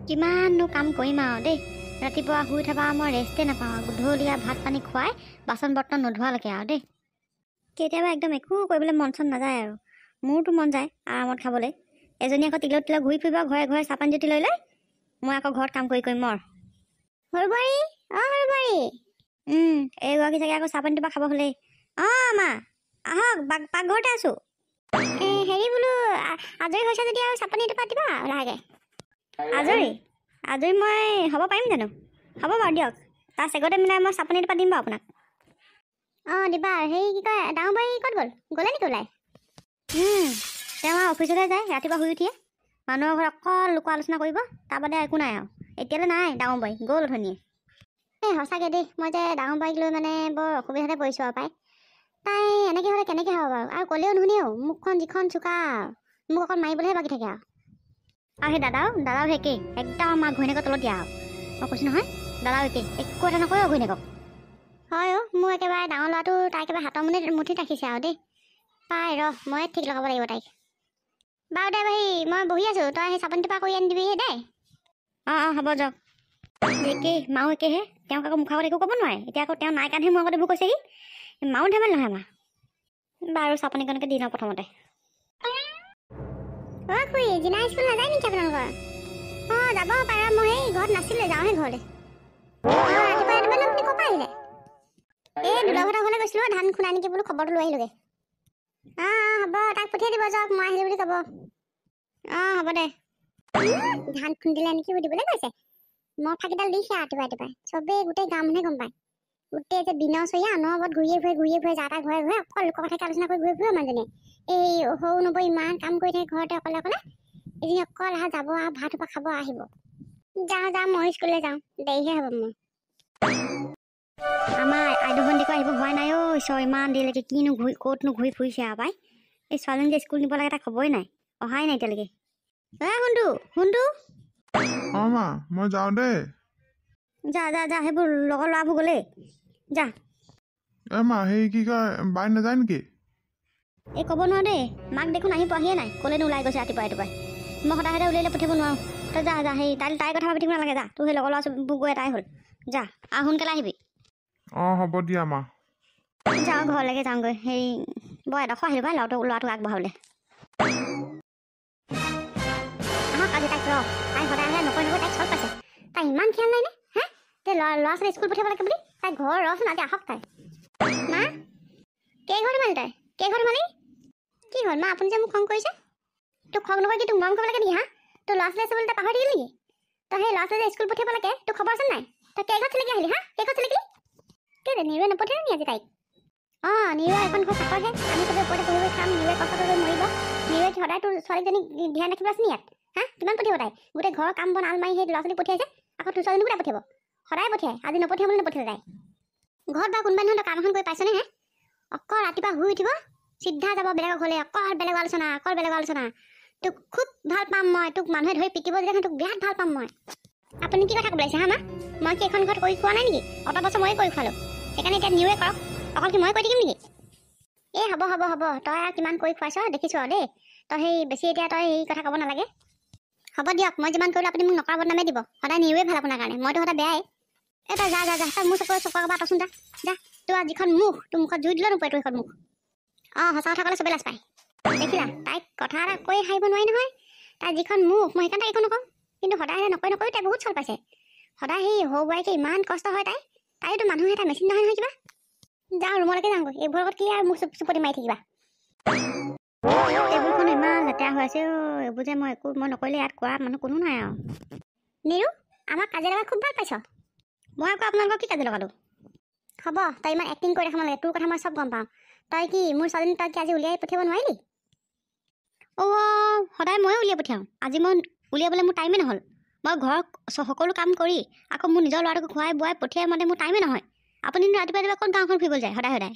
কিমাননো কাম কৰিম আৰু দেই। ৰাতিপুৱা শুই থকা মই ৰেষ্টে নাপাওঁ, গধূলীয়া ভাত পানী খুৱাই বাচন বৰ্তন নোধোৱালৈকে আৰু দেই। কেতিয়াবা একদম একো কৰিবলৈ মন চন নাযায় আৰু মোৰতো মন যায় আৰামত খাবলৈ। এজনী আকৌ তিলত ঘূৰি ফুৰিব ঘৰে ঘৰে চাপান জুতি লৈ লৈ, মই আকৌ ঘৰত কাম কৰি মৰ সৰু বোৱাৰী। সৰু বোৱাৰী এইগৰাকী চাগে আকৌ চাপান টোপা খাব হ'লেই। মা আহক, পাকঘৰতে আছোঁ। হেৰি বোলো, আজৰি হৈছে যদি আৰু চাপানি টোপা দিবা লাহেকৈ। আজৰি মই হ'ব পাৰিম জানো? হ'ব বাৰু দিয়ক, তাৰ চেগতে মিলাই মই চাপানি টোপা দিম বাৰু আপোনাক। দিবা। হেৰি কি কয়, ডাঙৰ বোৱাৰী ক'ত গ'লে নেকি ওলাই? তেওঁ আৰু অফিচলৈ যায় ৰাতিপুৱা শুই উঠিয়ে। মানুহৰ ঘৰত অকল লোক আলোচনা কৰিব, তাৰ বাদে একো নাই আৰু। এতিয়ালৈ নাই ডাঙৰ বোৱাৰী, গ'ল ধনীয়ে। সঁচাকৈ দেই, মই যে ডাঙৰ বোৱাৰীক লৈ মানে বৰ অসুবিধাতে পৰিছোঁ আৰু পাই। তাই এনেকৈ হ'লে কেনেকৈ হ'ব বাৰু? আৰু ক'লেও নুশুনেও, মুখখন যিখন চোকা, মোক অকল মাৰিবলৈহে বাকী থাকে আৰু সেই দাদাও একেই, একদম আমাৰ ঘৈণীয়েকৰ তলত দিয়া আৰু। মই কৈছোঁ নহয়, দাদাও একেই, একো এটা নকয় ঘৈণীয়েকক। হয় মোৰ একেবাৰে ডাঙৰ ল'ৰাটো তাই একেবাৰে হাতৰ মুঠিত ৰাখিছে আৰু দেই। পাই মই ঠিক লগাব লাগিব তাইক। বাৰু দে হেৰি, মই বহি আছোঁ, তই সেই চাবোন টোপা কৰি আনি দিবি দেই। হ'ব যাওক। একেই, মাও একেহে। তেওঁক আকৌ মুখৰ আগত একো ক'ব নোৱাৰে, এতিয়া আকৌ তেওঁ নাই কাৰণেহে মোৰ আগত এইবোৰ কৈছেহি। মাও ধেমালি নহয় আমাৰ। বাৰু চাপনিকণকে দি লওঁ প্ৰথমতে। খুৰী, জিনা স্কুল নাযায় নেকি আপোনালোকৰ? যাব পাৰে, মই এই ঘৰত নাছিলে, যাওঁহে ঘৰলৈ। ৰাতিপুৱা আপুনি ক'ৰ পৰা আহিলে? এই দুলাঘাটৰ ঘৰলৈ গৈছিলোঁ, ধান খুন্দাই নেকি বোলো, খবৰটো লৈ আহিলোগৈ। হ'ব, তাক পঠিয়াই দিব যাওক, মই আহিলোঁ বুলি ক'ব। হ'ব দে। ধান খুন্দিলে নেকি সুধিবলৈ গৈছে। মই ফাঁকিডাল দিছে ৰাতিপুৱাই চবেই, গোটেই গাঁও মানুহে গম পায়। গোটেই যে বিনৰ চৰিয়া অনবৰত ঘূৰিয়ে ফুৰে যা তাৰ ঘৰে ঘৰে, অকল লোকৰ কথাকে আলোচনা কৰি ঘূৰি ফুৰিব মানুহজনীয়ে। এই সৰু নবৌ ইমান কাম কৰি থাকে ঘৰতে অকলে এজনী অকল যাব আৰু ভাত সোপা খাব আহিব। যাওঁ মই স্কুললৈ যাওঁ, দেৰিহে হ'ব মোৰ। আমাৰ আইদেউ ভণ্টিকো আহিব হোৱা নাই ঈশ্বৰ, ইমান দেৰিলৈকে কিনো ক'তনো ঘূৰি ফুৰিছে আৰু পাই। এই ছোৱালীজনী যে স্কুল নিব লাগে তাক খবৰেই নাই, অহাই নাই এতিয়ালৈকে। শুনটো মা, মই যাওঁ দেই। যা সেইবোৰ লগৰ ল'ৰাবোৰ গ'লেই, যা। মা, সেই কি কয়, বাই নাযায় নেকি? এই ক'ব নোৱাৰো দেই, মাক দেখোন আহি পোৱাহিয়ে নাই, ক'লেনো ওলাই গৈছে ৰাতিপুৱাই। মই সদায় উলিয়াই পঠিয়াব নোৱাৰোঁ। তই যা সেই তাইৰ কথা ভাবি থাকিব নালাগে, যা। তোৰ সেই লগৰ ল'ৰা ছোৱালীবোৰ গৈ এটাই হ'ল, যা সোনকালে আহিবি। হ'ব দিয়া মা। যাওঁ ঘৰলৈকে যাওঁগৈ, হেৰি বৰ এডোখৰ আহিলোঁ পাই ল'ৰাটোক আগবঢ়াবলৈ। আজি তাইক তাই সদায় নকয় তাইক চল পাইছে। তাই ইমান খেয়াল নাই নে? ল'ৰা ছোৱালী স্কুল পঠিয়াব লাগে বুলি তাই ঘৰ ৰচোন, আজি আহক তাই। মা, কেইঘৰ ধেমালি তাই? কেইঘৰ ধেমালি? কি হ'ল মা, আপুনি যে মোক খং কৰিছে? তোক খং নকৰি কি তোক মৰম কৰিব লাগে নেকি? তোৰ ল'ৰা ছোৱালী আছে বুলি তই পাহৰি থাকিলি নেকি? তই সেই ল'ৰা ছোৱালী স্কুল পঠিয়াব লাগে, তোৰ খবৰ আছে নাই? তই কেইঘৰত চিলেকি আহিলি? কেইঘৰত চিলেকি? কেলে নিৰুৱে নপঠিয়ালে নি আজি তাইক? নিৰুৱে এখন ঘৰ চাকৰহে, আমি চবে ওপৰতে পঢ়ি খাম, নিৰুৱে কষ্ট কৰি মৰিব। নিৰুৱে সদায় তোৰ ছোৱালীজনীক ধ্যান ৰাখিব আছে নি ইয়াত? কিমান পঠিয়াব তাই? গোটেই ঘৰৰ কাম বন আলমাৰি সেই ল'ৰা ছোৱালী পঠিয়াইছে, আকৌ তোৰ ছোৱালীজনীকো তাই পঠিয়াব? সদায় পঠিয়াই, আজি নপঠিয়াব বুলি নপঠিয়ালে তাই। ঘৰত বা কোনোবা নহয় কাম এখন কৰি পাইছনে? অকল ৰাতিপুৱা শুই উঠিব, চিধা যাব বেলেগৰ ঘৰলৈ, অকল বেলেগৰ আলোচনা। তোক খুব ভাল পাম মই, তোক মানুহে ধৰি পিটিব যেতিয়া তোক বিৰাট ভাল পাম মই। আপুনি কি কথা ক'বলৈছে মা? মই কি এখন ঘৰত কৰি খোৱা নাই নেকি? অত বছৰ ময়ে কৰি খোৱালোঁ, সেইকাৰণে এতিয়া নিৰুৱে কৰক, অকল কি মই কৰি থাকিম নেকি? হ'ব, তই আৰু কিমান কৰি খুৱাইছ দেখিছোঁ আৰু দেই। তই সেই বেছি এতিয়া তই সেই কথা ক'ব নালাগে। হ'ব দিয়ক, মই যিমান কৰিলোঁ আপুনি মোক নকৰা বদনামে দিব। সদায় নিৰুৱে ভাল আপোনাৰ কাৰণে, মইতো সদায় বেয়াই। তই যা তই মোৰ চকুৰ পৰা আঁতৰচোন যা। তোৰ যিখন মুখ, তোৰ মুখত জুই দিলেও নোপোৱা তোৰ এখন মুখ। সঁচা কথা ক'লে চবেই লাজ পায়। দেখিলা, তাইক কথা এটা কৈ হাৰিব নোৱাৰি নহয়। তাই যিখন মুখ, মই সেইকাৰণে তাইক একো নকওঁ। কিন্তু সদায় নকৰি তাই বহুত চল পাইছে। সদায় সেই সৰু বোৱাৰীকে ইমান কষ্ট হয় তাইতো মানুহে এটা মেচিন নহয় কিবা। যাওঁ ৰুমলৈকে যাওঁগৈ, এইবোৰ লগত কি আৰু মোক চুপতি মাৰি থাকিবা। এইবোৰখন ইমান লেতেৰা হৈ আছে এইবোৰ যে মই নকৰিলে ইয়াত কৰা মানুহ কোনো নাই আৰু। নিৰু, আমাক কাজিয়া লগাই খুব ভাল পাইছ। মই আকৌ আপোনালোকক কি কাজিয়া লগালোঁ? হ'ব, তই ইমান এক্টিং কৰি দেখাব নালাগে, তোৰ কথা মই চব গম পাওঁ। তই কি মোৰ ছোৱালীজনী তই কি আজি উলিয়াই পঠিয়াব নোৱাৰিলি? সদায় ময়ে উলিয়াই পঠিয়াওঁ, আজি মই উলিয়াবলৈ মোৰ টাইমেই নহ'ল। মই ঘৰৰ সকলো কাম কৰি আকৌ মোৰ নিজৰ ল'ৰাটোক খোৱাই বোৱাই পঠিয়াই মতে মোৰ টাইমেই নহয়। আপুনি ৰাতিপুৱা ক'ত গাঁওখন ফুৰিবলৈ যায় সদায়?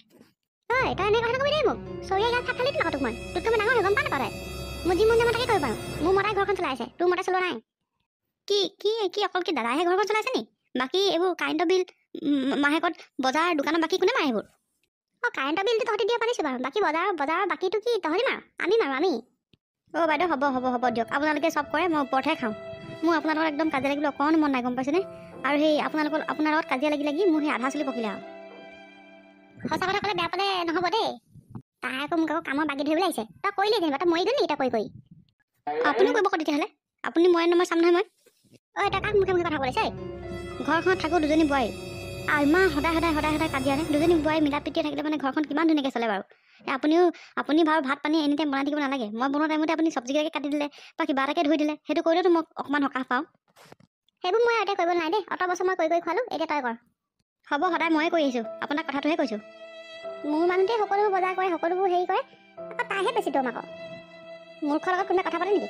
তই এনেকৈ কথা নকবি দেই মোক। চৰিয়া গাত ফাট ফালি দিলোঁ তোক মই। তোতকৈ মই ডাঙৰ হৈ গম পাওঁ নাপাওঁ তই? মোৰ যি মন যায় মই তাকে কৰিব পাৰোঁ। মোৰ মতাই ঘৰখন চলাই আছে, তোৰ মতে চলোৱা নাই। কি অকল কি দাদাহে ঘৰখন চলাইছে নি? বাকী এইবোৰ কাৰেণ্টৰ বিল, মাহেকত বজাৰ দোকানৰ বাকী কোনে মাৰে এইবোৰ? কাৰেণ্টৰ বিলটো তহঁতি দিয়া পাৰিছোঁ বাৰু, বাকী বজাৰৰ বাকীটো কি তহঁতি মাৰ? আমি মাৰোঁ আমি। বাইদেউ হ'ব দিয়ক, আপোনালোকে চব কৰে, মই ওপৰতহে খাওঁ। মোৰ আপোনাৰ লগত একদম কাজিয়া লাগিবলৈ অকণ মন নাই, গম পাইছেনে? আৰু সেই আপোনাৰ লগত কাজিয়া লাগি মোৰ সেই আধা চলি পকিলে আৰু। সঁচা কথা ক'লে বেয়া পালে নহ'ব দেই। তাই আকৌ মোক আকৌ কামৰ বাগি ধৰিবলৈ আহিছে। তই কৰিলি যেনিবা, তই মৰি গ'লি এতিয়া কৰি। আপুনিও কৰিব আকৌ তেতিয়াহ'লে। আপুনি মৰে নম্বৰ চাম নহয় মই। তই কাক মুখে কথা ক'লে? ঘৰখনত থাকোঁ দুজনী বোৱাৰী আৰু ইমান সদায় কাজিয়া নে? দুজনী বোৱাৰী মিলা প্ৰীতিয়ে থাকিলে মানে ঘৰখন কিমান ধুনীয়াকৈ চলে বাৰু। আপুনি বাৰু ভাত পানী এনি টাইম বনাই থাকিব নালাগে। মই বনোৱা টাইমতে আপুনি চব্জিকেইটাকে কাটি দিলে বা কিবা এটাকে ধুই দিলে, সেইটো কৰিলেতো মই অকণমান সকাহ পাওঁ। সেইবোৰ মই এতিয়া কৰিব নাই দেই। অত বছৰ মই কৰি খোৱালোঁ, এতিয়া তই কৰ। হ'ব, সদায় ময়ে কৰি আহিছোঁ, আপোনাক কথাটোহে কৈছোঁ। মোৰ মানুহটোৱে সকলোবোৰ বজাৰ কৰে, সকলোবোৰ হেৰি কৰে, আকৌ তাইহে বেছি দম আকৌ। মূৰ্খৰ লগত কোনোবাই কথা পাতে নেকি?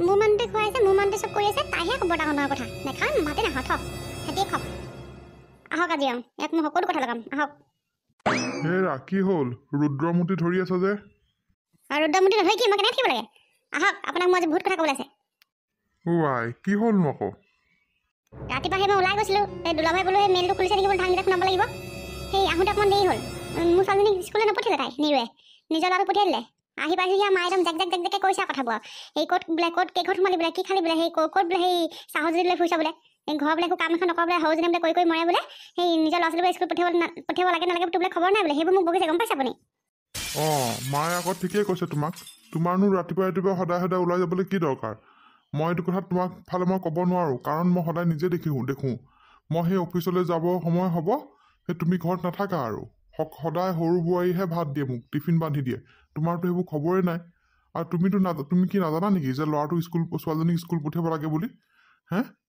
মোৰ মানুহটোৱে খুৱাইছে, মোৰ মানুহটোৱে চব কৰি আছে, তাইহে ক'ব ডাঙৰ কথা। নেখাম, ভাতে নাখাওঁ, থ সেতিয়ে খাওক। আহক আজি ইয়াত মই সকলো কথা লগাম, আহক। হেৰা, কি হ'ল? ৰুদ্ৰমূৰ্তি ধৰি আছ যে? আৰু ৰুদ্ৰমূৰ্তি নধৰি কি মই কেনেকৈ থাকিব লাগে? আহক, আপোনাক মই আজি বহুত কথা ক'বলৈ আছে। আই, কি হ'লনো আকৌ? ৰাতিপুৱা সেই মই ওলাই গৈছিলোঁ, এই দুলাভাই বোলো সেই মেইলটো খুলিছে নেকি বোলো, ধানকেইটা খুন্দাব লাগিব। সেই আহোঁতে অকণমান দেৰি হ'ল। মোৰ ছোৱালীজনীক স্কুললৈ নপঠিয়ালে তাই নিৰুৱে, নিজৰ ল'ৰাটো পঠিয়াই দিলে। আহি পাইছোঁ মায়ে একদম জেক কৈছে কথাবোৰ। সেই ক'ত কেইঘৰত সোমালি বোলে, কি খালি বোলে, সেই ক'ত বোলে সেই চাহজী বোলে ফুৰিছা বোলে, এই ঘৰ বোলে একো কাম এখন নকৰা বোলে, সৰুজনী বোলে কৰি মৰে বোলে, সেই নিজৰ ল'ৰা ছোৱালীবোৰ স্কুল পঠিয়াব লাগে নালাগে বোলে খবৰ নাই বোলে, সেইবোৰ মোক বকিছে, গম পাইছে আপুনি? মায়ে আকৌ ঠিকেই কৈছে তোমাক। তোমাৰনো ৰাতিপুৱা সদায় ওলাই যাবলৈ কি দৰকাৰ? মই এইটো কথা তোমাক ফালে মই ক'ব নোৱাৰোঁ, কাৰণ মই সদায় নিজে দেখোঁ। মই সেই অফিচলৈ যাব সময় হ'ব, সেই তুমি ঘৰত নাথাকা আৰু। সদায় সৰু বোৱাৰীহে ভাত দিয়ে মোক, টিফিন বান্ধি দিয়ে। তোমাৰতো সেইবোৰ খবৰেই নাই। আৰু তুমি কি নাজানা নেকি যে ছোৱালীজনীক স্কুল পঠিয়াব লাগে বুলি?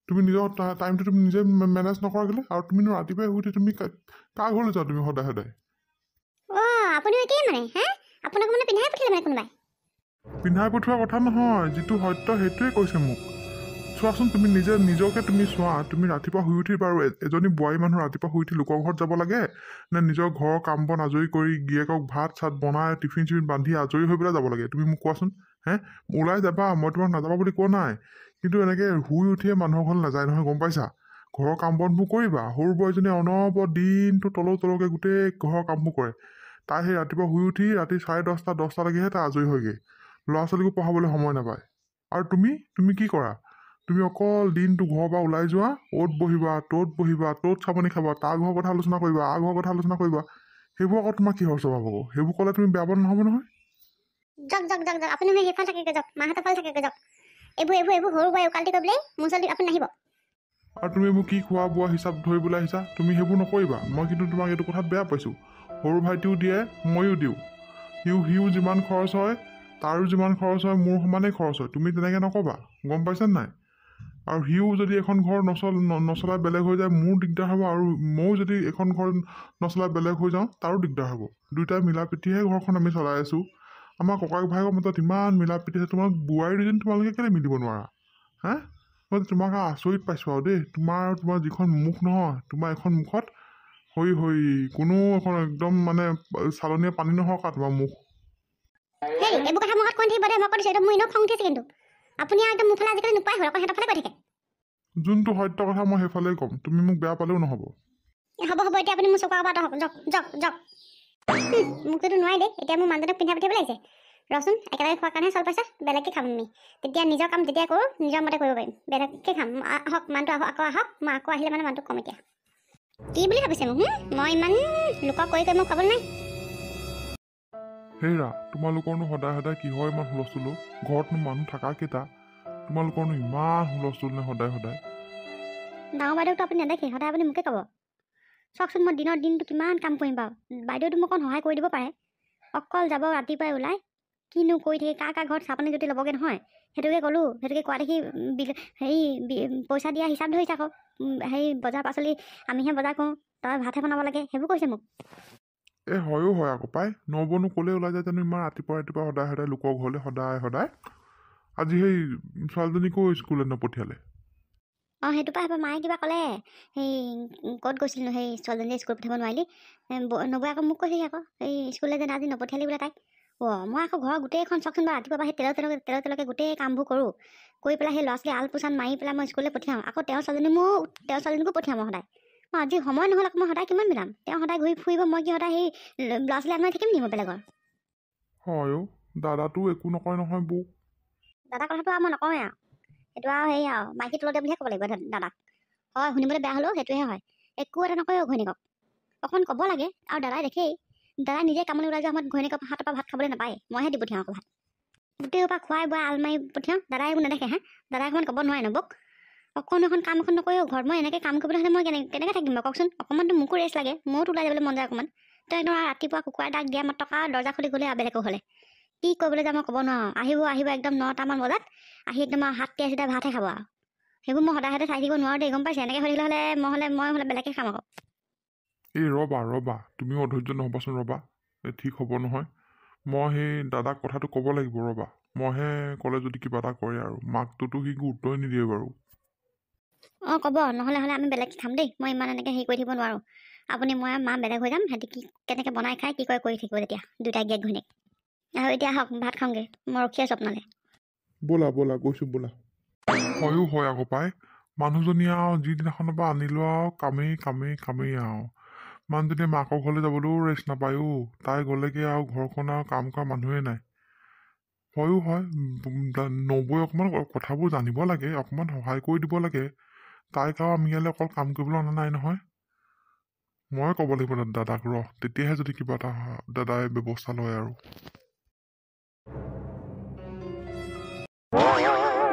তুমি নিজৰ টাইমটো তুমি নিজে মেনেজ নকৰা গ'লে, আৰু তুমিনো ৰাতিপুৱাই শুই তুমি কাৰ ঘৰলৈ যোৱা তুমি সদায়? আপুনিও একেই মানে, আপোনাক মানে পিন্ধাই পঠিয়ালে মানে কোনোবাই? পিন্ধাই পঠোৱা কথা নহয়, যিটো সত্য সেইটোৱে কৈছে মোক। চোৱাচোন, তুমি নিজকে তুমি চোৱা। তুমি ৰাতিপুৱা শুই উঠি বাৰু এজনী বোৱাৰী মানুহ ৰাতিপুৱা শুই উঠি লোকৰ ঘৰত যাব লাগে, নে নিজৰ ঘৰৰ কাম বন আজৰি কৰি গিয়েকক ভাত চাত বনাই টিফিন চিফিন বান্ধি আজৰি হৈ পেলাই যাব লাগে? তুমি মোক কোৱাচোন। ওলাই যাবা, মই তোমাক নাযাবা বুলি কোৱা নাই, কিন্তু এনেকৈ শুই উঠিয়ে মানুহৰ ঘৰলৈ নাযায় নহয়, গম পাইছা? ঘৰৰ কাম বনবোৰ কৰিবা। সৰু বোৱাৰীজনীয়ে অনবৰত দিনটো তলকে গোটেই ঘৰৰ কামবোৰ কৰে। তাই সেই ৰাতিপুৱা শুই উঠি ৰাতি 10:30-10টালৈকেহে তাই আজৰি হয়গৈ। ল'ৰা ছোৱালীকো পঢ়াবলৈ সময় নাপায়। আৰু তুমি কি কৰা? তুমি অকল দিনটো ঘৰৰ পৰা ওলাই যোৱা, অ'ত বহিবা ত'ত চাপানি খাবা, তাৰ ঘৰৰ কথা আলোচনা কৰিবা, ঘৰৰ কথা আলোচনা কৰিবা। সেইবোৰ আকৌ তোমাৰ কিহৰ স্বভাৱ হ'ব? সেইবোৰ ক'লে তুমি বেয়া পোৱা নহ'ব নহয়। যাওক আপুনি সেইফালে থাকে যাওক, মাহঁতৰ ফালে থাকে যাওক। এইবোৰ সৰু বোৱাৰী উকালতি কৰিবলৈ মোৰ ওচৰলৈ আপুনি নাহিব। আৰু তুমি মোক কি খোৱা বোৱা হিচাপ ধৰিবলৈ আহিছা? তুমি সেইবোৰ নকৰিবা। মই কিন্তু তোমাক এইটো কথাত বেয়া পাইছোঁ। সৰু ভাইটিও দিয়ে, ময়ো দিওঁ। সিও যিমান খৰচ হয়, তাৰো যিমান খৰচ হয়, মোৰ সমানেই খৰচ হয়। তুমি তেনেকৈ নক'বা, গম পাইছা নাই? আৰু সিও যদি এখন ঘৰ নচলাই বেলেগ হৈ যায়, মোৰ দিগদাৰ হ'ব। আৰু ময়ো যদি এখন ঘৰ নচলাই বেলেগ হৈ যাওঁ, তাৰো দিগদাৰ হ'ব। দুয়োটাই মিলা প্ৰীতিহে ঘৰখন আমি চলাই আছোঁ। আমাৰ ককাক ভাইকৰ মাজত ইমান মিলা প্ৰীতি আছে, তোমাক বোৱাৰী দুজনী তোমালোকে কেলৈ মিলিব নোৱাৰা? মই তোমাক আচৰিত পাইছোঁ আৰু দেই। তোমাৰ যিখন মুখ নহয়, তোমাৰ এখন মুখত কোনো এখন একদম মানে চালনীয়া পানী নহওক আৰু তোমাৰ মুখ। এইবোৰ কথা মোক কৈ থাকিব দে, মই কৈ দিছোঁ। মোৰ এনেও খং উঠিছে, কিন্তু আপুনি আৰু একদম মোৰ ফালে আজিকালি নোপাই হ'ল, আকৌ সিহঁতৰ ফালে কৈ থাকে। যোনটো সত্য কথা মই সেইফালেই ক'ম, তুমি মোক বেয়া পালেও নহ'ব। হ'ব, এতিয়া আপুনি মোৰ চকুৰ আগৰ পৰা যাওক। মোক যদি নোৱাৰি দেই, এতিয়া মোৰ মানুহজনক পিন্ধাই পঠিয়াবলৈ আহিছে। ৰচোন, একেলগে খোৱাৰ কাৰণেহে চল পাইছা, বেলেগকৈ খাম আমি। তেতিয়া নিজৰ কাম যেতিয়া কৰোঁ, নিজৰ মতে কৰিব পাৰিম, বেলেগকৈ খাম। আহক মানুহটো, আকৌ আহক। মই আকৌ আহিলে মানে মানুহটো কম এতিয়া। কি বুলি ভাবিছে মোক? মই ইমান লোকক কৰি মই খাবলৈ নাই। হেৰা, তোমালোকৰনো সদায় কিহৰ ইমান হুলস্থুল? ঘৰতনো মানুহ থাকা কেইটা? তোমালোকৰনো ইমান হুলস্থুল নে সদায়? ডাঙৰ বাইদেউতো আপুনি নেদেখে, সদায় আপুনি মোকে ক'ব। চাওকচোন, মই দিনটো কিমান কাম কৰিম বাৰু। বাইদেউতো মোক অকণ সহায় কৰি দিব পাৰে। অকল যাব ৰাতিপুৱাই ওলাই, কিনো কৰি থাকে, কাৰ ঘৰত চাহপানী যদি ল'বগৈ নহয়, সেইটোকে ক'লোঁ। সেইটোকে কোৱা দেখি পইচা দিয়া হিচাপ ধৰিছে আকৌ। বজাৰ পাচলি আমিহে বজাৰ কৰোঁ, তই ভাতহে বনাব লাগে, সেইবোৰ কৈছে মোক। হয়ো হয় আকৌ পাই। নবনো ক'লে ওলাই যায় জানো ইমান ৰাতিপুৱা সদায় লোকৰ ঘৰলৈ সদায়। আজি সেই ছোৱালীজনীকো স্কুললৈ নপঠিয়ালে। সেইটো পাই মায়ে কিবা ক'লে, ক'ত গৈছিলনো সেই ছোৱালীজনীয়ে স্কুল পঠিয়াব নোৱাৰিলি। নবৌয়ে আকৌ মোক কৈছে আকৌ, স্কুললৈ যেন আজি নপঠিয়ালি বোলে তাইক। মই আকৌ ঘৰৰ গোটেইখন চাওকচোন বাৰু, ৰাতিপুৱা সেই তেলকে গোটেই কামবোৰ কৰোঁ। কৰি পেলাই সেই ল'ৰা ছোৱালী আলপোচান মাৰি পেলাই মই স্কুললৈ পঠিয়াওঁ। আকৌ তেওঁৰ ছোৱালীজনীকো পঠিয়াওঁ মই সদায়। মই আজি সময় নহ'ল, আকৌ মই সদায় কিমান মিলাম? তেওঁ সদায় ঘূৰি ফুৰিব, মই কি সদায় সেই ল'ৰা ছোৱালী আনমাৰি থাকিম নেকি মই বেলেগৰ? হয়, দাদাটো একো নকয় নহয় বৌ। দাদা কথাটো আৰু মই নকওঁৱে আৰু। সেইটো আৰু সেই আৰু মাইকী তলতে বুলিহে ক'ব লাগিব দাদাক হয় শুনিবলৈ বেয়া হ'লেও সেইটোহে হয় একো এটা নকয় ঘৈণীয়েকক অকণমান ক'ব লাগে আৰু দাদাই দেখেই দাদাই নিজে কামলৈ ওলাই যোৱা সময়ত ঘৈণীয়েকৰ হাতৰ পৰা ভাত খাবলৈ নাপায় মইহে দি পঠিয়াওঁ আকৌ ভাত গোটেই পৰা খুৱাই বোৱাই আলমাৰি পঠিয়াওঁ দাদাই একো নেদেখে দাদাই অকণমান ক'ব নোৱাৰে নবক অকণ এখন কাম এখন নকৰেও ঘৰত মই এনেকৈ কাম কৰিবলৈ হ'লে মই কেনেকৈ থাকিম বাৰু কওকচোন অকণমানতো মোকো ৰেষ্ট লাগে মইতো ওলাই যাবলৈ মন যায় অকণমান তো একদম ৰাতিপুৱা কুকুৰাই দাগ দিয়া মাত্ৰ দৰ্জা খুলি গ'লে বেলেগো হ'লে কি কৰিবলৈ যাম মই ক'ব নোৱাৰোঁ আহিব একদম 9টামান বজাত আহি একদম হাত তিয়াই চিধাই ভাতহে খাব আৰু সেইবোৰ মই সদায় চাই থাকিব নোৱাৰোঁ দেই গম পাইছে এনেকৈ হৈ থাকিলে হ'লে মই বেলেগকৈ খাম আকৌ এই ৰ'বা তুমিও অধৈৰ্য নহ'বাচোন ৰ'বা এই ঠিক হ'ব নহয় মই সেই দাদাক কথাটো ক'ব লাগিব ৰ'বা মইহে ক'লে যদি কিবা এটা কৰে আৰু মাকটোতো সি গুৰুত্বই নিদিয়ে বাৰু অঁ ক'ব নহ'লে আমি বেলেগকৈ খাম দেই মই ইমান এনেকৈ হেৰি কৰি থাকিব নোৱাৰোঁ আপুনি মই মা বেলেগ হৈ যাম সিহঁতি কি কেনেকৈ বনাই খাই কি কৰে কৰি থাকিব তেতিয়া দুটাই গিয়েক ঘৈণীয়েক আৰু এতিয়া আহক ভাত খাওঁগৈ মই ৰখি আছোঁ আপোনালৈ ব'লা গৈছোঁ ব'লা হয়ো হয় আকৌ পাই মানুহজনী আৰু যিদিনাখনৰ পৰা আনিলোঁ আৰু কামেই আৰু মানুহজনীয়ে মাকৰ ঘৰলৈ যাবলৈও ৰেষ্ট নাপায়ো তাই গ'লেগৈ আৰু ঘৰখন আৰু কাম কৰা মানুহেই নাই হয়ো হয় নবৈ অকণমান কথাবোৰ জানিব লাগে অকণমান সহায় কৰি দিব লাগে তাইক আৰু আমি ইয়ালৈ অকল কাম কৰিবলৈ অনা নাই নহয় মই ক'ব লাগিব দাদাক তেতিয়াহে যদি কিবা এটা দাদাই ব্যৱস্থা লয় আৰু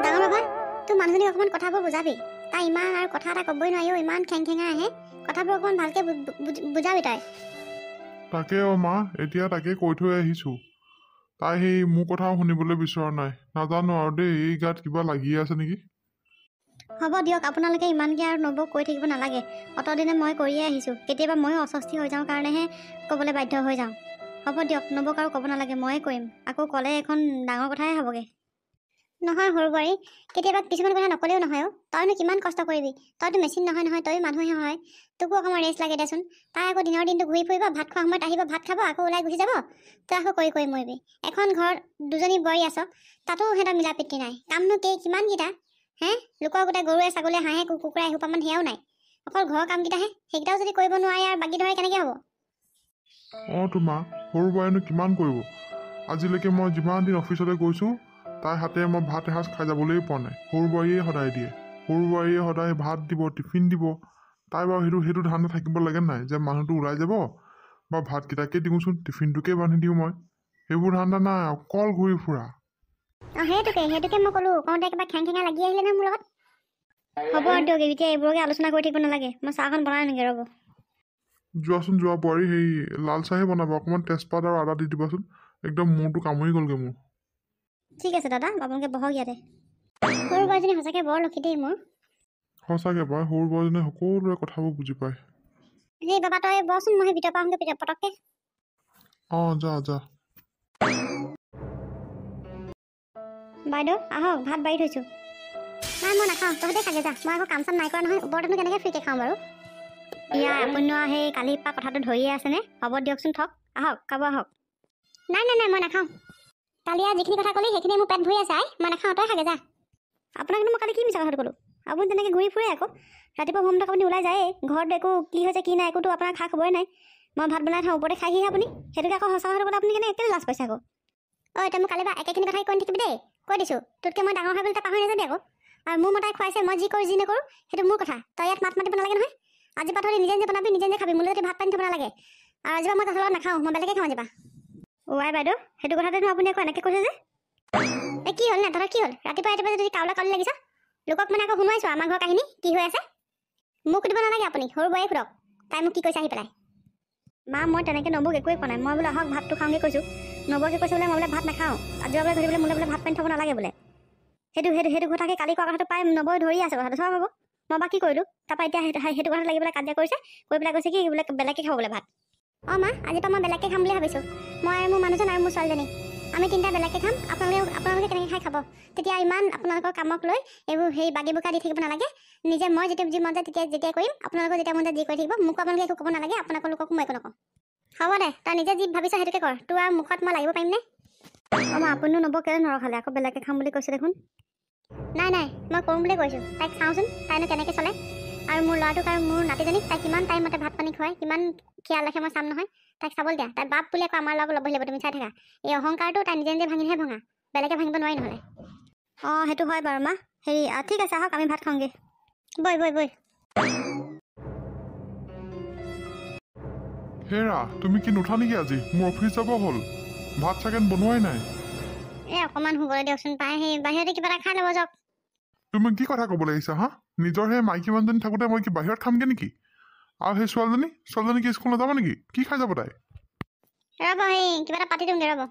ডাঙৰ বাবা তোৰ মানুহজনীক অকণমান কথাবোৰ বুজাবি তাই ইমান আৰু কথা এটা ক'বই নোৱাৰিও ইমান খেঙা আহে কথাবোৰ অকণমান ভালকৈ বুজাবি তাই তাকে মা এতিয়া তাকে কৈ থৈ আহিছোঁ তাই সেই মোৰ কথাও শুনিবলৈ বিচৰা নাই নাজানো আৰু দেই এই গাত কিবা লাগি আছে নেকি হ'ব দিয়ক আপোনালোকে ইমানকৈ আৰু নবৌক কৈ থাকিব নালাগে অতদিনে মই কৰিয়ে আহিছোঁ কেতিয়াবা ময়ো অস্বস্তি হৈ যাওঁ কাৰণেহে ক'বলৈ বাধ্য হৈ যাওঁ হ'ব দিয়ক নবৌক আৰু ক'ব নালাগে ময়ে কৰিম আকৌ ক'লে এখন ডাঙৰ কথাই হ'বগৈ নহয় সৰু বোৱাৰী কেতিয়াবা কিছুমান কথা নক'লেও নহয় তইনো কিমান কষ্ট কৰিবি তইতো মেচিন নহয় তই মানুহে হয় তোকো অকণমান ৰেষ্ট লাগে দেচোন তাই আকৌ দিনৰ দিনটো ঘূৰি ফুৰিব ভাত খোৱা সময়ত আহিব ভাত খাব আকৌ ওলাই গুচি যাব তই আকৌ কৰি মৰিবি এখন ঘৰত দুজনী বোৱাৰী আছ তাতো সিহঁতৰ মিলা প্ৰীতি নাই কামনো কিমানকেইটা লোকৰ গোটেই গৰুৱে ছাগলীয়ে হাঁহে কুকুৰা এসোপামান সেয়াও নাই অকল ঘৰৰ কামকেইটাহে সেইকেইটাও যদি কৰিব নোৱাৰে আৰু বাকী ধৰে কেনেকৈ হ'ব তোমাৰ সৰু বোৱাৰীনো কিমান কৰিব আজিলৈকে মই যিমান দিন অফিচলৈ গৈছোঁ তাইৰ হাতেৰে মই ভাত এসাঁজ খাই যাবলৈ পোৱা নাই সৰু বোৱাৰীয়ে সদায় দিয়ে সৰু বোৱাৰীয়ে সদায় ভাত দিব টিফিন দিব তাই বাৰু সেইটো ধান্দা থাকিব লাগে নাই যে মানুহটো ওলাই যাব বা ভাতকেইটাকে দিওঁচোন টিফিনটোকে বান্ধি দিওঁ মই সেইবোৰ ধান্দা নাই অকল ঘূৰি ফুৰা সেইটোকে মই ক'লোঁ কওঁতে কিবা খেঙা লাগি আহিলে নহয় মোৰ লগত হ'ব আৰু দিয়ক এতিয়া এইবোৰকে আলোচনা কৰি থাকিব নালাগে মই চাহখন বনাই আনোগৈ ৰ'ব যোৱা বোৱাৰী সেই লাল চাহে বনাব অকণমান তেজপাত আৰু আদা দি দিবাচোন একদম মূৰটো কামুৰি গ'লগৈ মোৰ ঠিক আছে দাদা আপোনালোকে বহক ইয়াতে সৰু বোৱাৰীজনী সঁচাকৈ বৰ লক্ষী দেই মোৰ সঁচাকৈ পাই সৰু বোৱাৰীজনীয়ে সকলোৰে কথাবোৰ বুজি পায় সেই বাবা তই বচোন মই ভিতৰৰ পৰা আহোঁগৈ পটককৈ যা বাইদেউ আহক ভাত বাঢ়ি থৈছোঁ নাই মই নাখাওঁ তহঁতে খাগে যা মই আকৌ কাম চাম নাই কৰা নহয় ওপৰতেনো কেনেকৈ ফ্ৰীকৈ খাওঁ বাৰু ইয়াৰ আপুনি সেই কালিৰ পৰা কথাটো ধৰিয়ে আছেনে হ'ব দিয়কচোন থওক আহক খাব আহক নাই মই নাখাওঁ কালি আৰু যিখিনি কথা ক'লি সেইখিনি মোৰ পেট ভৰি আছে মই নাখাওঁ তই খাগে যা আপোনাক মই কালি কি মিছা কথাটো ক'লোঁ আপুনি তেনেকৈ ঘূৰি ফুৰে আকৌ ৰাতিপুৱা হোমৱৰ্ক আপুনি ওলাই যায়েই ঘৰত একো কি হৈছে কি নাই একোতো আপোনাৰ খা খবৰে নাই মই ভাত বনাই থওঁ ওপৰতে খাইহিহে আপুনি সেইটোকে আকৌ সঁচা কথাটো ক'লে আপুনি কেলৈ লাজ পাইছে আকৌ তই মোক কালি বা একেখিনি কথাই কৈ থাকিবি দেই কৈ দিছোঁ তোতকৈ মই ডাঙৰ হয় বুলি তই পাহৰি নাযাবি আকৌ আৰু মোৰ মতাই খুৱাইছে মই যি কৰোঁ যি নকৰোঁ সেইটো মোৰ কথা তই ইয়াত মাত মাতিব নালাগে নহয় আজিৰ পৰা থৈ নিজে বনাবি নিজে খাবি মোলৈ যদি ভাত পানী থ'ব নালাগে আৰু আজিৰ পৰা মই তহঁতৰ লগত নাখাওঁ মই বেলেগে খাওঁ আজিৰ পৰা বাইদেউ সেইটো কথাতেনো আপুনি আকৌ এনেকৈ কৈছে যে এই কি হ'ল নে তহঁতৰ কি হ'ল ৰাতিপুৱা যদি কাউলা লাগিছ লোকক মানে আকৌ শুনোৱাইছোঁ আমাৰ ঘৰৰ কাহিনী কি হৈ আছে মোক সুধিব নালাগে আপুনি সৰু বোৱাৰীয়ে সোধক তাই মোক কি কৈছে আহি পেলাই মা মই তেনেকৈ নবৌক একোৱেই কোৱা নাই মই বোলে আহক ভাতটো খাওঁগৈ কৈছোঁ নবৌকে কৈছে বোলে মই বোলে ভাত নাখাওঁ আজি বোলে ধৰি বোলে মোলৈ বোলে ভাত পানী থ'ব নালাগে বোলে সেইটো কথাকে কালি কোৱা কথাটো পাই নবৌয়ে ধৰি আছে কথাটো চব হ'ব মই বা কি কৰিলোঁ তাৰপৰা এতিয়া সেইটো কথাত লাগি পেলাই কাজিয়া কৰিছে কৈ পেলাই কৈছে কি বোলে বেলেগকৈ খাব বোলে ভাত মা আজিৰ পৰা মই বেলেগকৈ খাম বুলি ভাবিছোঁ মই মোৰ মানুহজন আৰু মোৰ ছোৱালীজনী আমি তিনিটা বেলেগকৈ খাম আপোনালোকে কেনেকৈ খাই খাব তেতিয়া ইমান আপোনালোকৰ কামক লৈ এইবোৰ সেই বাগি বোকা দি থাকিব নালাগে নিজে মই যেতিয়া যি মন যায় যেতিয়া কৰিম আপোনালোকৰ যেতিয়া মন যায় যি কৰি থাকিব মোক আপোনালোকে একো ক'ব নালাগে আপোনালোকক মই একো নকওঁ হ'ব দে তই নিজে যি ভাবিছ সেইটোকে কৰ তোৰ আৰু মুখত মই লাগিব পাৰিমনে মই আপুনিও নবৌ কেলৈ নৰখালে আকৌ বেলেগকৈ খাম বুলি কৈছে দেখোন নাই মই কৰিম বুলি কৈছোঁ তাইক চাওঁচোন তাইনো কেনেকৈ চলে আৰু মোৰ ল'ৰাটোক আৰু মোৰ নাতিজনীক তাই কিমান টাইমতে ভাত পানী খুৱাই কিমান খিয়াল ৰাখে মই চাম নহয় তাইক চাবলৈ দিয়া তাই বাপ বুলি আকৌ আমাৰ লগত ল'ব লাগিব তুমি চাই থাকা এই অহংকাৰটো তাই নিজে ভাঙিহে ভঙা বেলেগে ভাঙিব নোৱাৰি নহ'লে অঁ সেইটো হয় বাৰু মা হেৰি ঠিক আছে আহক আমি ভাত খাওঁগৈ বৈ বৈ বৈ হেৰা তুমি কি নুঠা নেকি আজি মোৰ অফিচ যাব হ'ল ভাত চাগেন বনোৱাই নাই এই অকণমান শুবলৈ দিয়কচোন পাই সেই বাহিৰতে কিবা এটা খাই ল'ব যাওক তুমি কি কথা ক'বলৈ আহিছা হা নিজৰ সেই মাইকী মানুহজনী থাকোঁতে মই কি বাহিৰত খামগৈ নেকি আৰু সেই ছোৱালীজনী কি স্কুল নাযাব নেকি কি খাই যাব তাই ৰ'ব সেই কিবা এটা পাতি দিওঁগৈ ৰ'ব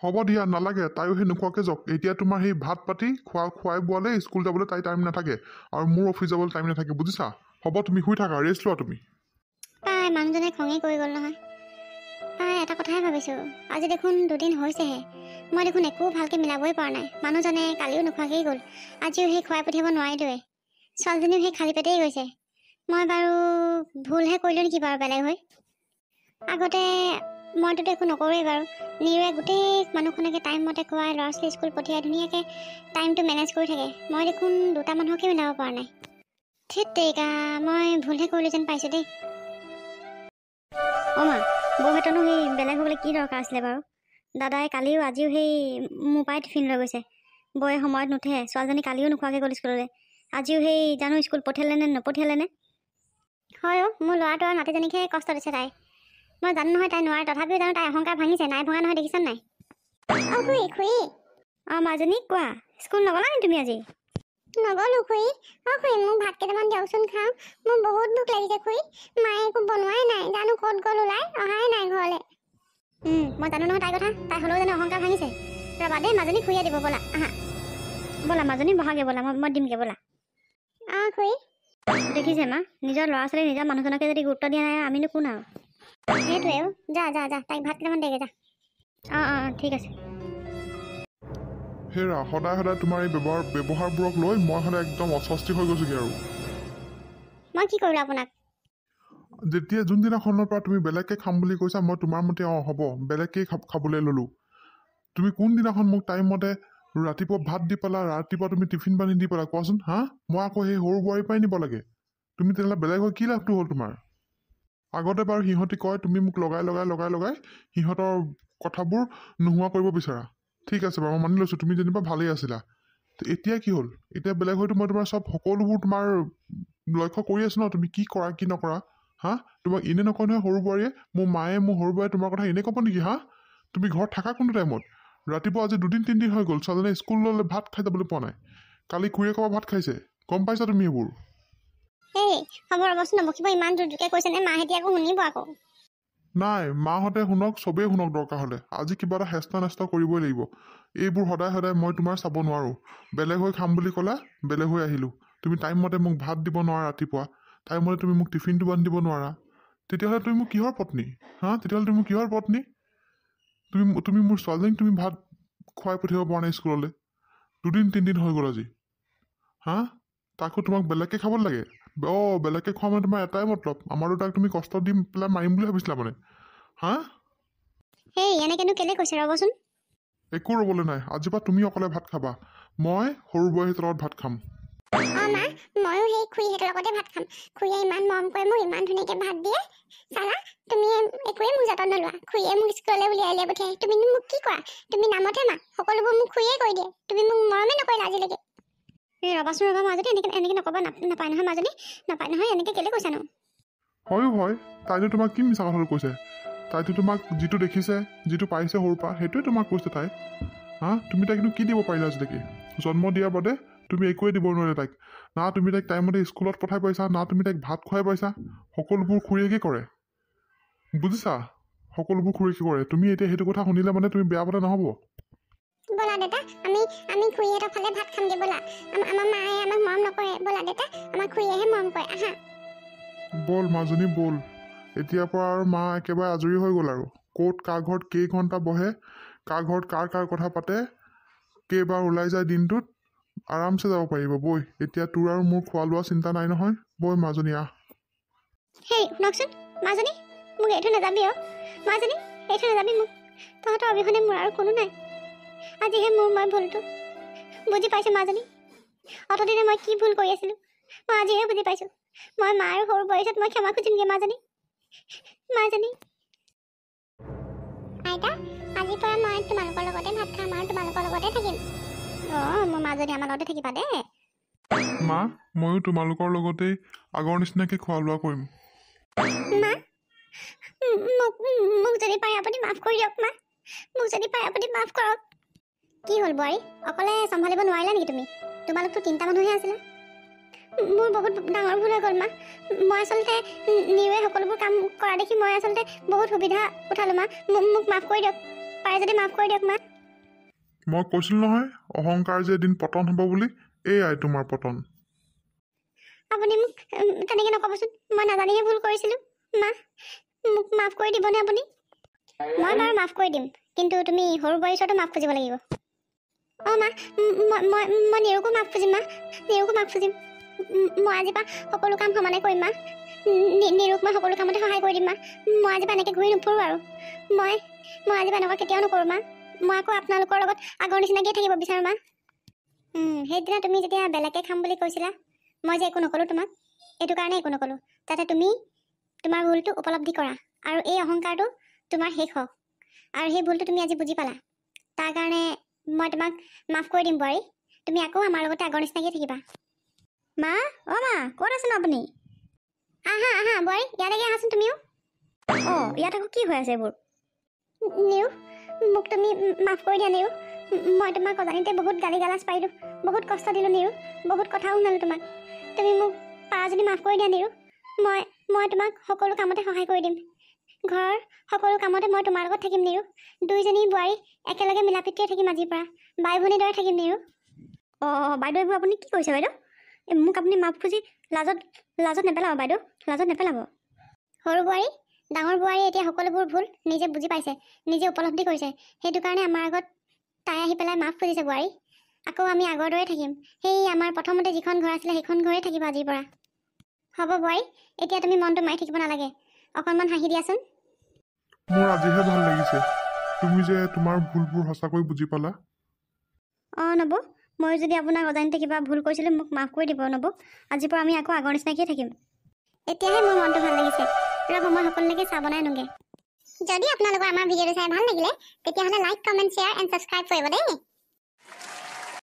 হ'ব দিয়া নালাগে তাইও সেই নোখোৱাকৈ যাওক এতিয়া তোমাৰ সেই ভাত পাতি খুৱাই বোৱালে স্কুল যাবলৈ তাই টাইম নাথাকে আৰু মোৰ অফিচ যাবলৈ টাইম নাথাকে বুজিছা হ'ব তুমি শুই থাকা ৰেষ্ট লোৱা তুমি পাই মানুহজনে খঙেই কৰি গ'ল নহয় পাই এটা কথাই ভাবিছোঁ আজি দেখোন দুদিন হৈছেহে মই দেখোন একো ভালকৈ মিলাবই পৰা নাই মানুহজনে কালিও নোখোৱাকেই গ'ল আজিও সেই খুৱাই পঠিয়াব নোৱাৰিলোৱে ছোৱালীজনীও সেই খালী পেটেই গৈছে মই বাৰু ভুলহে কৰিলোঁ নেকি বাৰু বেলেগ হৈ আগতে মইতো একো নকৰোৱেই বাৰু নিৰুৱে গোটেই মানুহখনকে টাইমমতে খুৱাই ল'ৰা ছোৱালী স্কুল পঠিয়াই ধুনীয়াকৈ টাইমটো মেনেজ কৰি থাকে মই দেখোন দুটা মানুহকে মিলাব পৰা নাই ঠিক তেৰিকা মই ভুলহে কৰিলোঁ যেন পাইছোঁ দেই অঁ মা বৌহঁতনো সেই বেলেগ হ'বলৈ কি দৰকাৰ আছিলে বাৰু দাদাই কালিও আজিও সেই মোৰ পৰাই টিফিন লৈ গৈছে বৌয়ে সময়ত নুঠে ছোৱালীজনী কালিও নোখোৱাকৈ গ'ল স্কুললৈ আজিও সেই জানো স্কুল পঠিয়ালে নে নপঠিয়ালে নে হয় অ' মোৰ ল'ৰাটো আৰু নাতিজনীকহে কষ্ট দিছে তাই মই জানো নহয় তাই নোৱাৰে তথাপিও জানো তাই অহংকাৰ ভাঙিছে নাই ভঙা নহয় দেখিছা নাই অঁ খুৰী খুৰী অঁ মাজনী কোৱা স্কুল নগ'লা নি তুমি আজি নগ'লো খুৰী অঁ খুৰী মোক ভাত কেইটামান দিয়কচোন খাওঁ মোৰ বহুত ভোক লাগিছে খুৰী মায়ে একো বনোৱাই নাই জানো ক'ত গ'ল ওলাই অহাই নাই ঘৰলৈ মই জানো নহয় তাইৰ কথা তাই হ'লেও জানো অহংকাৰ ভাঙিছে ৰ'বা দেই মাজনী খুৰীয়ে দিব ব'লা আহা ব'লা মাজনী বহাগে ব'লা মই দিমগৈ ব'লা অঁ খুৰী দেখিছে মা নিজৰ ল'ৰা ছোৱালী নিজৰ মানুহজনকে যদি গুৰুত্ব দিয়া নাই আমিনো কোন আৰু সেইটোৱে যা যা যা তাইক ভাত কেইটামান দেগে যা অঁ ঠিক আছে হেৰা সদায় সদায় তোমাৰ এই ব্যৱহাৰবোৰক লৈ মই সদায় একদম অস্বস্তি হৈ গৈছোগৈ আৰু মই কি কৰিলোঁ আপোনাক যেতিয়া যোনদিনাখনৰ পৰা তুমি বেলেগকৈ খাম বুলি কৈছা মই তোমাৰ মতে অঁ হ'ব বেলেগকেই খাবলৈ ল'লোঁ তুমি কোনদিনাখন মোক টাইমমতে ৰাতিপুৱা ভাত দি পেলা ৰাতিপুৱা তুমি টিফিন পানী দি পেলা কোৱাচোন হা মই আকৌ সেই সৰু বোৱাৰীৰ পৰাই নিব লাগে তুমি তেনেহ'লে বেলেগ হৈ কি লাভটো হ'ল তোমাৰ আগতে বাৰু সিহঁতি কয় তুমি মোক লগাই সিহঁতৰ কথাবোৰ নোহোৱা কৰিব বিচৰা ঠিক আছে বাৰু মই মানি লৈছোঁ তুমি যেনিবা ভালেই আছিলা এতিয়া কি হ'ল এতিয়া বেলেগ হয়তো মই তোমাৰ সকলোবোৰ তোমাৰ লক্ষ্য কৰি আছোঁ ন তুমি কি কৰা কি নকৰা হা তোমাক এনে নকয় নহয় সৰু বোৱাৰীয়ে মোৰ সৰু বোৱাৰীয়ে তোমাৰ কথা এনে ক'ব নেকি হা তুমি ঘৰত থাকা কোনটো টাইমত ৰাতিপুৱা আজি 2-3 দিন হৈ গ'ল ছোৱালীজনী স্কুললৈ ভাত খাই যাবলৈ পোৱা নাই কালি খুৰীয়ে ক'বা ভাত খাইছে গম পাইছা তুমি এইবোৰ এই হ'ব ৰ'বচোন নবকিব ইমান জোৰকৈ কৈছে নে মাহেঁতি আকৌ শুনিব আকৌ নাই মাহঁতে শুনক চবেই শুনক দৰকাৰ হ'লে আজি কিবা এটা হেষ্ট নেষ্ট কৰিবই লাগিব এইবোৰ সদায় সদায় মই তোমাৰ চাব নোৱাৰোঁ বেলেগ হৈ খাম বুলি ক'লা বেলেগ হৈ আহিলোঁ তুমি টাইমমতে মোক ভাত দিব নোৱাৰা ৰাতিপুৱা টাইমমতে তুমি মোক টিফিনটো বান্ধি দিব নোৱাৰা তেতিয়াহ'লে তুমি মোক কিহৰ পত্নী হা তেতিয়াহ'লে তুমি মোক কিহৰ পত্নী তুমি মোৰ ছোৱালীজনীক তুমি ভাত খুৱাই পঠিয়াব পৰা নাই স্কুললৈ 2-3 দিন হৈ গ'ল আজি হা তাকো তোমাক বেলেগকৈ খাব লাগে অঁ বেলেগকৈ খোৱা মানে তোমাৰ এটাই মতলব আমাৰো তাক তুমি কষ্ট দি পেলাই মাৰিম বুলি ভাবিছিলা মানে হা এই এনেকৈনো কেলৈ কৈছে ৰ'বচোন একো ৰ'বলৈ নাই আজিৰ পৰা তুমি অকলে ভাত খাবা মই সৰু বোৱাৰীহঁতৰ লগত ভাত খাম অঁ মা ময়ো সেই খুৰীহঁতৰ লগতে ভাত খাম খুৰীয়ে ইমান মৰম কৰে মোক ইমান ধুনীয়াকৈ ভাত দিয়ে চালা তুমি একোৱেই মোক যতন নোলোৱা খুৰীয়ে মোক স্কুললৈ উলিয়াই পঠিয়াই তুমিনো মোক কি কৰা তুমি নামতহে মা সকলোবোৰ মোক খুৰীয়ে কৰি দিয়ে তুমি মোক মৰমেই নকৰিলা আজিলৈকে এই ৰ'বাচোন ৰ'বা মাজনী এনেকৈ নক'বা নাপায় নহয় মাজনী নাপায় নহয় এনেকৈ কেলৈ কৈছানো হয়ো হয় তাইতো তোমাক কি মিছা কথাটো কৈছে তাইতো তোমাক যিটো দেখিছে যিটো পাইছে সৰুৰ পৰা সেইটোৱে তোমাক কৈছে তাই হা তুমি তাইকনো কি দিব পাৰিলা আজিলৈকে জন্ম দিয়াৰ বাদে তুমি একোৱে দিব নোৱাৰিলা তাইক না তুমি তাইক টাইমমতে স্কুলত পঠাই পাইছা না তুমি তাইক ভাত খুৱাই পাইছা সকলোবোৰ খুৰীয়েকে কৰে বুজিছা সকলোবোৰ খুৰীয়েকে কৰে তুমি এতিয়া সেইটো কথা শুনিলে মানে তুমি বেয়া পালে নহ'ব ব'লা দেউতা আমি খুৰীহঁতৰ ফালে ভাত খামগৈ ব'লা আমাৰ মায়ে আমাক মৰম নকৰে ব'লা দেউতা আমাক খুৰীয়েহে মৰম কৰে আহা ব'ল মাজনী ব'ল এতিয়াৰ পৰা আৰু মা একেবাৰে আজৰি হৈ গ'ল আৰু ক'ত কাৰ ঘৰত কেইঘণ্টা বহে কাৰ ঘৰত কাৰ কথা পাতে কেইবাৰ ওলাই যায় দিনটোত আৰামছে যাব পাৰিব বৈ এতিয়া তোৰ আৰু মোৰ খোৱা লোৱা চিন্তা নাই নহয় বৈ মাজনী আহ হেই শুনকচোন মাজনী মোক এৰি থৈ নাযাবি অ' মাজনী এৰি থৈ নাযাবি মোক তহঁতৰ অবিহনে মোৰ আৰু কোনো নাই আজিহে মই ভুলটো বুজি পাইছোঁ মাজনী অতদিনে মই কি ভুল কৰি আছিলোঁ মই আজিহে বুজি পাইছোঁ মই মা আৰু সৰু বয়সত মই ক্ষমা খুজিমগৈ মাজনী আইতা আজিৰ পৰা মই তোমালোকৰ লগতে ভাত খাম আৰু তোমালোকৰ লগতে থাকিম মোৰ মাজনী আমাৰ লগতে থাকিবা দে মা ময়ো তোমালোকৰ লগতেই আগৰ নিচিনাকৈ খোৱা লোৱা কৰিম। মা মোক যদি পাৰে আপুনি মাফ কৰি দিয়ক মা, মোক যদি পাৰে আপুনি মাফ কৰক। কি হ'ল বোৱাৰী, অকলে চম্ভালিব নোৱাৰিলা নেকি তুমি? তোমালোকতো 3টা মানুহে আছিলা। মোৰ বহুত ডাঙৰ ভুল হৈ গ'ল মা। মই আচলতে নিৰুৱে সকলোবোৰ কাম কৰা দেখি মই আচলতে বহুত সুবিধা উঠালোঁ মা। মোক মাফ কৰি দিয়ক, পাৰে যদি মাফ কৰি দিয়ক মা। মই কৈছিলোঁ নহয় অহংকাৰ যে এদিন পতন হ'ব বুলি, এয়াই তোমাৰ পতন। আপুনি মোক তেনেকৈ নক'বচোন, মই নাজানিহে ভুল কৰিছিলোঁ মা। মোক মাফ কৰি দিবনে আপুনি? মই বাৰু মাফ কৰি দিম, কিন্তু তুমি সৰু বোৱাৰীৰ ওচৰতো মাফ খুজিব লাগিব। অঁ মা, মই নিৰুকো মাফ খুজিম মা, নিৰুকো মাফ খুজিম। মই আজিৰ পৰা সকলো কাম সমানে কৰিম মা। নিৰুক মই সকলো কামতে সহায় কৰি দিম মা। মই আজিৰ পৰা এনেকৈ ঘূৰি নুফুৰোঁ আৰু। মই আজিৰ পৰা এনেকুৱা কেতিয়াও নকৰোঁ মা। মই আকৌ আপোনালোকৰ লগত আগৰ নিচিনাকৈ থাকিব বিচাৰোঁ মা। সেইদিনা তুমি যেতিয়া বেলেগকৈ খাম বুলি কৈছিলা, মই যে একো নক'লোঁ তোমাক, এইটো কাৰণে একো নক'লোঁ যাতে তুমি তোমাৰ ভুলটো উপলব্ধি কৰা আৰু এই অহংকাৰটো তোমাৰ শেষ হওক। আৰু সেই ভুলটো তুমি আজি বুজি পালা, তাৰ কাৰণে মই তোমাক মাফ কৰি দিম বোৱাৰী। তুমি আকৌ আমাৰ লগতে আগৰ নিচিনাকৈ থাকিবা। মা, অঁ মা, ক'ত আছেনো আপুনি? আহা বোৱাৰী, ইয়ালৈকে আহাচোন তুমিও। অঁ, ইয়াত আকৌ কি হৈ আছে এইবোৰ? নিৰু, মোক তুমি মাফ কৰি দিয়া নিৰু। মই তোমাক অজানিতে বহুত গালি গালাজ পাৰিলোঁ, বহুত কষ্ট দিলোঁ নিৰু, বহুত কথাও শুনালোঁ তোমাক। তুমি মোক পাৰা যদি মাফ কৰি দিয়া নিৰু। মই তোমাক সকলো কামতে সহায় কৰি দিম। ঘৰৰ সকলো কামতে মই তোমাৰ লগত থাকিম নিৰু। দুইজনী বোৱাৰী একেলগে মিলা প্ৰীতিৰে থাকিম আজিৰ পৰা, বাই ভনীৰ দৰে থাকিম নিৰু। অঁ বাইদেউ, এইবোৰ আপুনি কি কৰিছে বাইদেউ? মোক আপুনি মাফ খুজি লাজত নেপেলাব বাইদেউ, লাজত নেপেলাব। সৰু বোৱাৰী ডাঙৰ বোৱাৰী এতিয়া সকলোবোৰ ভুল নিজে বুজি পাইছে, নিজে উপলব্ধি কৰিছে। সেইটো কাৰণে আমাৰ আগত তাই আহি পেলাই মাফ খুজিছে বোৱাৰী। আকৌ আমি আগৰ দৰে থাকিম, সেই আমাৰ প্ৰথমতে যিখন ঘৰ আছিলে সেইখন ঘৰেই থাকিব আজিৰ পৰা। হ'ব বোৱাৰী, এতিয়া তুমি মনটো মাৰি থাকিব নালাগে, অকণমান হাঁহি দিয়াচোন। মোৰ আজিহে ভাল লাগিছে তুমি যে তোমাৰ ভুলবোৰ সঁচাকৈ বুজি পালা। অঁ নব, মই যদি আপোনাক অজানিতে কিবা ভুল কৰিছিলোঁ মোক মাফ কৰি দিব নব। আজিৰ পৰা আমি আকৌ আগৰ নিচিনাকৈ থাকিম। এতিয়াহে মোৰ মনটো ভাল লাগিছে। ৰ'ব, মই সকলোলৈকে চাহ বনাই আনোগৈ। যদি আপোনালোকৰ আমাৰ ভিডিঅ'টো চাই ভাল লাগিলে তেতিয়াহ'লে like, comment, share and subscribe কৰিব দেই।